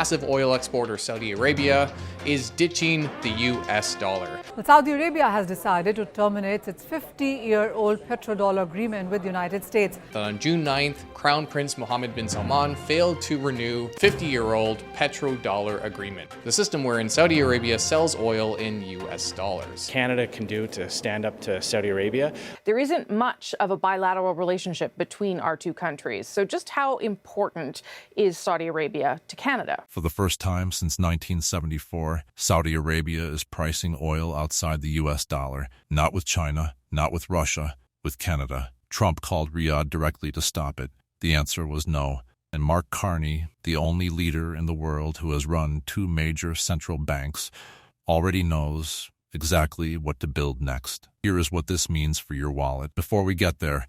massive oil exporter Saudi Arabia is ditching the US dollar. Well, Saudi Arabia has decided to terminate its 50-year-old petrodollar agreement with the United States. On June 9th, Crown Prince Mohammed bin Salman failed to renew 50-year-old petrodollar agreement, the system wherein Saudi Arabia sells oil in US dollars. Canada can do to stand up to Saudi Arabia. There isn't much of a bilateral relationship between our two countries. So just how important is Saudi Arabia to Canada? For the first time since 1974, Saudi Arabia is pricing oil outside the US dollar, not with China, not with Russia, with Canada. Trump called Riyadh directly to stop it. The answer was no. And Mark Carney, the only leader in the world who has run two major central banks, already knows exactly what to build next. Here is what this means for your wallet. Before we get there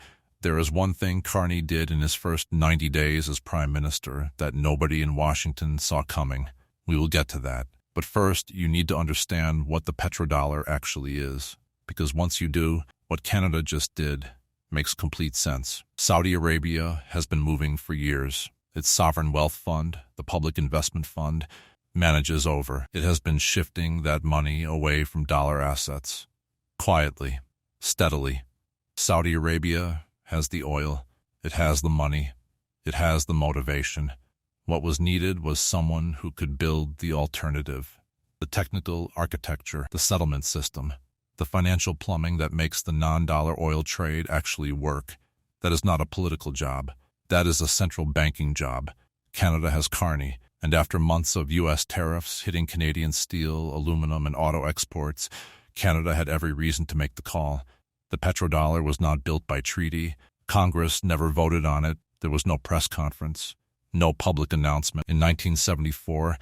is one thing Carney did in his first 90 days as Prime Minister that nobody in Washington saw coming. We will get to that. But first, you need to understand what the petrodollar actually is. Because once you do, what Canada just did makes complete sense. Saudi Arabia has been moving for years. Its sovereign wealth fund, the Public Investment Fund, manages over. It has been shifting that money away from dollar assets. Quietly, steadily. Saudi Arabia has the oil, it has the money, it has the motivation. What was needed was someone who could build the alternative, the technical architecture, the settlement system, the financial plumbing that makes the non-dollar oil trade actually work. That is not a political job. That is a central banking job. Canada has Carney, and after months of U.S. tariffs hitting Canadian steel, aluminum, and auto exports, Canada had every reason to make the call. The petrodollar was not built by treaty. Congress never voted on it. There was no press conference, no public announcement. In 1974,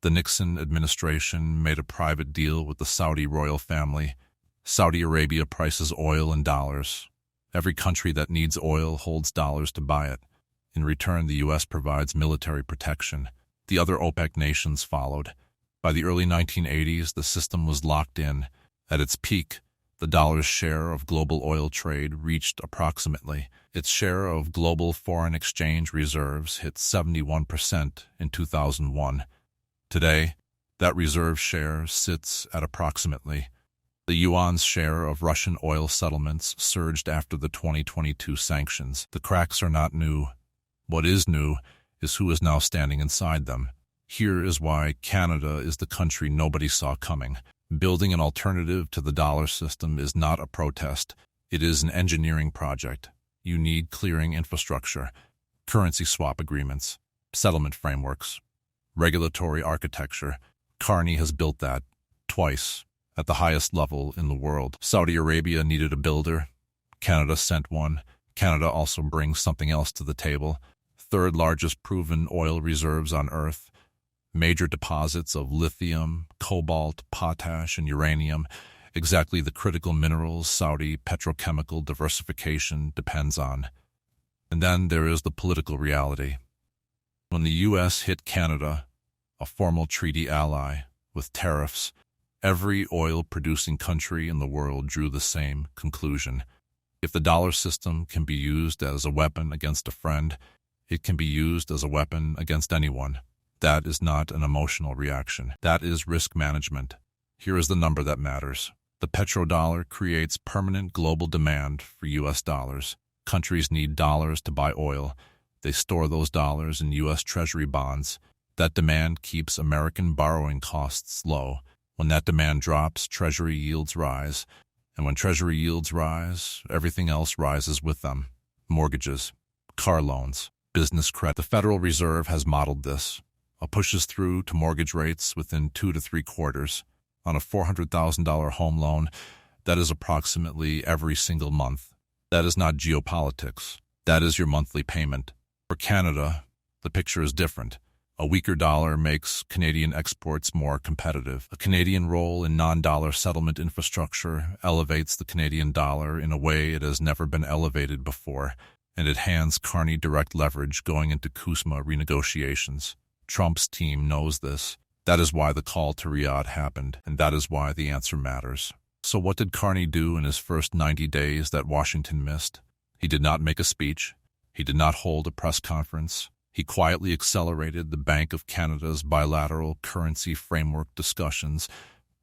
the Nixon administration made a private deal with the Saudi royal family. Saudi Arabia prices oil in dollars. Every country that needs oil holds dollars to buy it. In return, the U.S. provides military protection. The other OPEC nations followed. By the early 1980s, the system was locked in. At its peak, the dollar's share of global oil trade reached approximately. Its share of global foreign exchange reserves hit 71% in 2001. Today, that reserve share sits at approximately. The yuan's share of Russian oil settlements surged after the 2022 sanctions. The cracks are not new. What is new is who is now standing inside them. Here is why Canada is the country nobody saw coming. Building an alternative to the dollar system is not a protest. It is an engineering project. You need clearing infrastructure, currency swap agreements, settlement frameworks, regulatory architecture. Carney has built that twice at the highest level in the world. Saudi Arabia needed a builder. Canada sent one. Canada also brings something else to the table. Third largest proven oil reserves on Earth. Major deposits of lithium, cobalt, potash, and uranium, exactly the critical minerals Saudi petrochemical diversification depends on. And then there is the political reality. When the U.S. hit Canada, a formal treaty ally, with tariffs, every oil-producing country in the world drew the same conclusion. If the dollar system can be used as a weapon against a friend, it can be used as a weapon against anyone. That is not an emotional reaction. That is risk management. Here is the number that matters. The petrodollar creates permanent global demand for U.S. dollars. Countries need dollars to buy oil. They store those dollars in U.S. Treasury bonds. That demand keeps American borrowing costs low. When that demand drops, Treasury yields rise. And when Treasury yields rise, everything else rises with them. Mortgages, car loans, business credit. The Federal Reserve has modeled this. Pushes through to mortgage rates within 2 to 3 quarters. On a $400,000 home loan, that is approximately every single month. That is not geopolitics. That is your monthly payment. For Canada, the picture is different. A weaker dollar makes Canadian exports more competitive. A Canadian role in non-dollar settlement infrastructure elevates the Canadian dollar in a way it has never been elevated before, and it hands Carney direct leverage going into CUSMA renegotiations. Trump's team knows this. That is why the call to Riyadh happened, and that is why the answer matters. So what did Carney do in his first 90 days that Washington missed? He did not make a speech. He did not hold a press conference. He quietly accelerated the Bank of Canada's bilateral currency framework discussions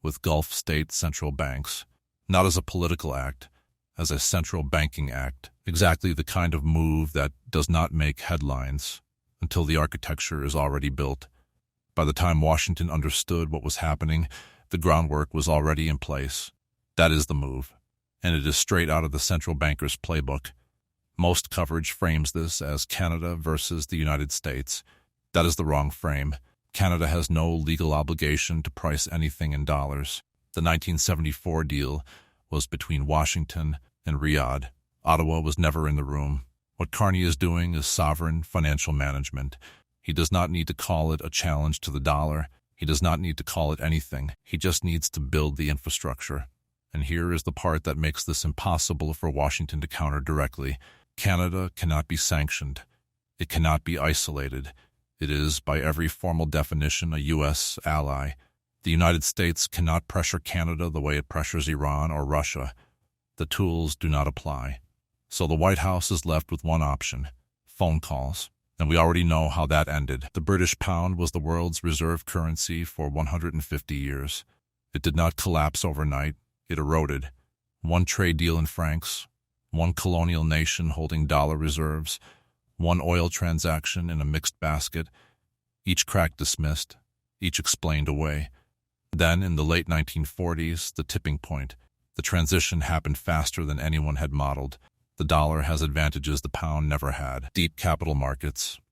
with Gulf state central banks, not as a political act, as a central banking act, exactly the kind of move that does not make headlines until the architecture is already built. By the time Washington understood what was happening, the groundwork was already in place. That is the move, and it is straight out of the central banker's playbook. Most coverage frames this as Canada versus the United States. That is the wrong frame. Canada has no legal obligation to price anything in dollars. The 1974 deal was between Washington and Riyadh. Ottawa was never in the room. What Carney is doing is sovereign financial management. He does not need to call it a challenge to the dollar. He does not need to call it anything. He just needs to build the infrastructure. And here is the part that makes this impossible for Washington to counter directly. Canada cannot be sanctioned. It cannot be isolated. It is, by every formal definition, a U.S. ally. The United States cannot pressure Canada the way it pressures Iran or Russia. The tools do not apply. So the White House is left with one option: phone calls. And we already know how that ended. The British pound was the world's reserve currency for 150 years. It did not collapse overnight. It eroded. One trade deal in francs, one colonial nation holding dollar reserves, one oil transaction in a mixed basket, each crack dismissed, each explained away. Then, in the late 1940s, the tipping point. The transition happened faster than anyone had modeled. The dollar has advantages the pound never had: deep capital markets,